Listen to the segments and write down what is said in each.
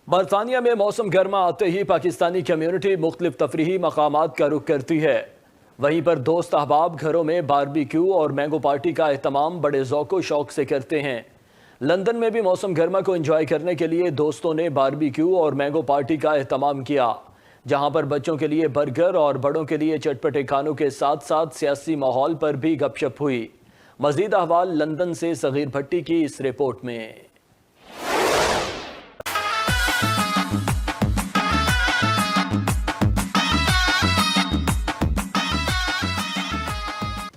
बरतानिया में मौसम गर्मा आते ही पाकिस्तानी कम्युनिटी मुख्तलिफ तफरीही मकामात का रुख करती है। वहीं पर दोस्त अहबाब घरों में बारबेक्यू और मैंगो पार्टी का एहतमाम बड़े ज़ौक़ो शौक़ से करते हैं। लंदन में भी मौसम गर्मा को एंजॉय करने के लिए दोस्तों ने बारबेक्यू और मैंगो पार्टी का एहतमाम किया, जहां पर बच्चों के लिए बर्गर और बड़ों के लिए चटपटे खानों के साथ साथ सियासी माहौल पर भी गपशप हुई। मज़ीद अहवाल लंदन से सगीर भट्टी की इस रिपोर्ट में।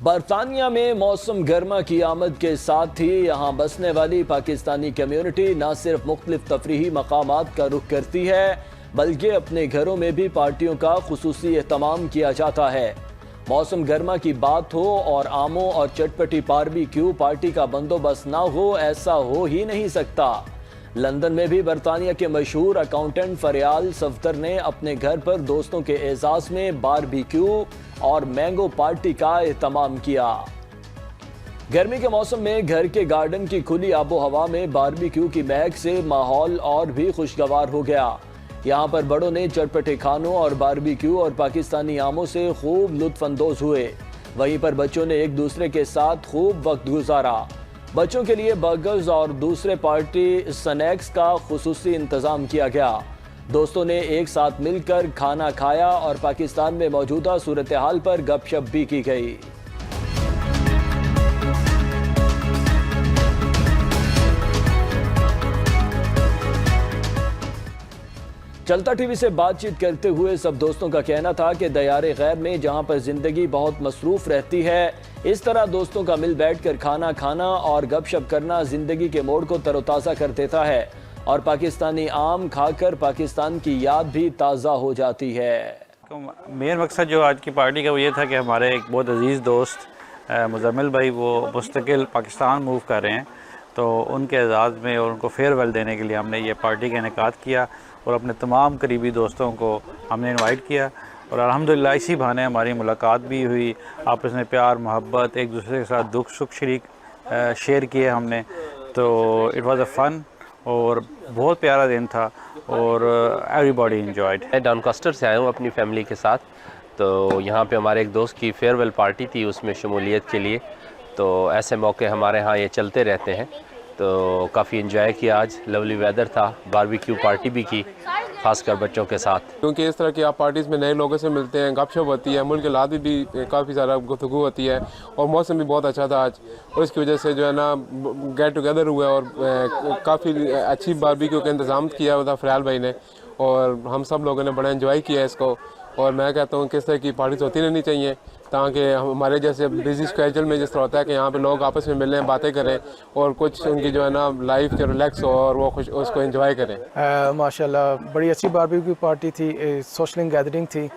बरतानिया में मौसम गर्मा की आमद के साथ ही यहाँ बसने वाली पाकिस्तानी कम्युनिटी न सिर्फ मुख्तलिफ तफरीही मकामात का रुख करती है, बल्कि अपने घरों में भी पार्टियों का खुसूसी एहतमाम किया जाता है। मौसम गर्मा की बात हो और आमों और चटपटी बारबेक्यू पार्टी का बंदोबस्त ना हो, ऐसा हो ही नहीं सकता। लंदन में भी बरतानिया के मशहूर अकाउंटेंट फरियाल सफदर ने अपने घर पर दोस्तों के एजाज में बारबेक्यू और मैंगो पार्टी का एहतमाम किया। गर्मी के मौसम में घर के गार्डन की खुली आबो हवा में बारबेक्यू की महक से माहौल और भी खुशगवार हो गया। यहाँ पर बड़ों ने चटपटे खानों और बारबेक्यू और पाकिस्तानी आमों से खूब लुत्फानंदोज हुए। वहीं पर बच्चों ने एक दूसरे के साथ खूब वक्त गुजारा। बच्चों के लिए बर्गर्स और दूसरे पार्टी स्नैक्स का खुसूसी इंतजाम किया गया। दोस्तों ने एक साथ मिलकर खाना खाया और पाकिस्तान में मौजूदा सूरत हाल पर गपशप भी की गई। चलता टीवी से बातचीत करते हुए सब दोस्तों का कहना था कि दयारे गैर में जहां पर जिंदगी बहुत मसरूफ रहती है, इस तरह दोस्तों का मिल बैठकर खाना खाना और गपशप करना जिंदगी के मोड़ को तरोताज़ा कर देता है और पाकिस्तानी आम खाकर पाकिस्तान की याद भी ताज़ा हो जाती है। तो मेन मकसद जो आज की पार्टी का वो ये था कि हमारे एक बहुत अजीज़ दोस्त मुज़म्मिल भाई वो मुस्तकिल पाकिस्तान मूव कर रहे हैं, तो उनके एजाज़ में और उनको फेयरवेल देने के लिए हमने ये पार्टी का इनेकाद किया और अपने तमाम करीबी दोस्तों को हमने इनवाइट किया और अल्हम्दुलिल्लाह इसी बहाने हमारी मुलाकात भी हुई। आपस में प्यार मोहब्बत, एक दूसरे के साथ दुख सुख शरीक शेयर किए हमने, तो इट वाज अ फन और बहुत प्यारा दिन था और एवरीबॉडी एंजॉयड। मैं डॉनकास्टर से आया हूँ अपनी फैमिली के साथ, तो यहाँ पे हमारे एक दोस्त की फेयरवेल पार्टी थी, उसमें शमूलियत के लिए। तो ऐसे मौके हमारे यहाँ ये चलते रहते हैं, तो काफ़ी एंजॉय किया। आज लवली वेदर था, बारबेक्यू पार्टी भी की, खासकर बच्चों के साथ। क्योंकि इस तरह की आप पार्टीज़ में नए लोगों से मिलते हैं, गपशप होती है, मुल्क के लाद भी काफ़ी सारा गुफ्तगू होती है और मौसम भी बहुत अच्छा था आज, और इसकी वजह से जो है ना गेट टुगेदर हुआ और काफ़ी अच्छी बारबेक्यू का इंतज़ाम किया हुआ था फरियाल भाई ने, और हम सब लोगों ने बड़ा एंजॉय किया इसको। और मैं कहता हूँ किस तरह की पार्टीज होती रहनी चाहिए, ताकि हमारे जैसे बिजी स्केड्यूल में जिस तरह होता है कि यहाँ पे लोग आपस में मिलें, बातें करें और कुछ उनकी जो है ना लाइफ जो रिलैक्स हो और वो खुश उसको एंजॉय करें। माशाल्लाह बड़ी अच्छी बारबेक्यू पार्टी थी, सोशल गैदरिंग थी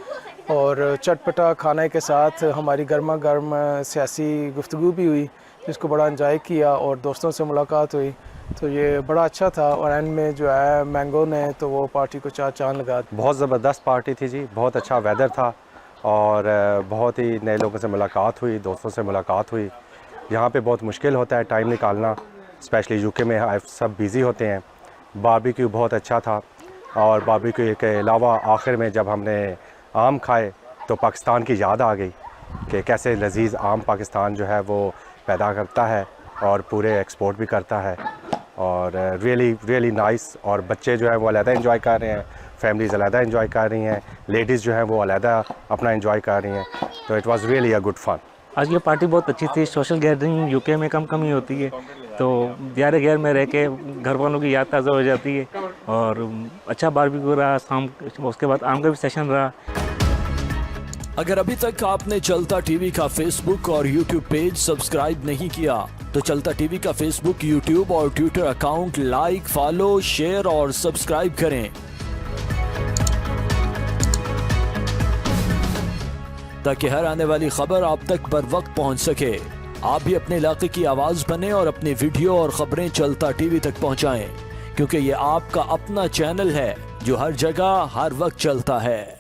और चटपटा खाने के साथ हमारी गर्मा गर्म सियासी गुफ्तगू भी हुई, जिसको बड़ा एंजॉय किया और दोस्तों से मुलाकात हुई, तो ये बड़ा अच्छा था। और एंड में जो है मैंगो ने तो वो पार्टी को चार चांद लगा। बहुत ज़बरदस्त पार्टी थी जी, बहुत अच्छा वेदर था और बहुत ही नए लोगों से मुलाकात हुई, दोस्तों से मुलाकात हुई। यहाँ पे बहुत मुश्किल होता है टाइम निकालना, स्पेशली यूके में सब बिज़ी होते हैं। बारबेक्यू बहुत अच्छा था और बारबेक्यू के अलावा आखिर में जब हमने आम खाए तो पाकिस्तान की याद आ गई कि कैसे लजीज़ आम पाकिस्तान जो है वो पैदा करता है और पूरे एक्सपोर्ट भी करता है, और रियली नाइस। और बच्चे जो है वो अलहदा एंजॉय कर रहे हैं, फैमिलीज़ अलहदा एंजॉय कर रही हैं, लेडीज़ जो हैं वो अलहदा अपना एंजॉय कर रही हैं, तो it was really a good fun. आज ये पार्टी बहुत अच्छी थी। सोशल गैदरिंग यूके में कम ही होती है, तो दियारे गैर में रह के घर वालों की याद ताज़ा हो जाती है और अच्छा बारबेक्यू रहा शाम, उसके बाद आम का भी सेशन रहा। अगर अभी तक आपने चलता टीवी का फेसबुक और यूट्यूब पेज सब्सक्राइब नहीं किया, तो चलता टीवी का फेसबुक, यूट्यूब और Twitter account like, follow, share और सब्सक्राइब करें, ताकि हर आने वाली खबर आप तक बर वक्त पहुंच सके। आप भी अपने इलाके की आवाज बने और अपनी वीडियो और खबरें चलता टीवी तक पहुंचाएं, क्योंकि ये आपका अपना चैनल है जो हर जगह हर वक्त चलता है।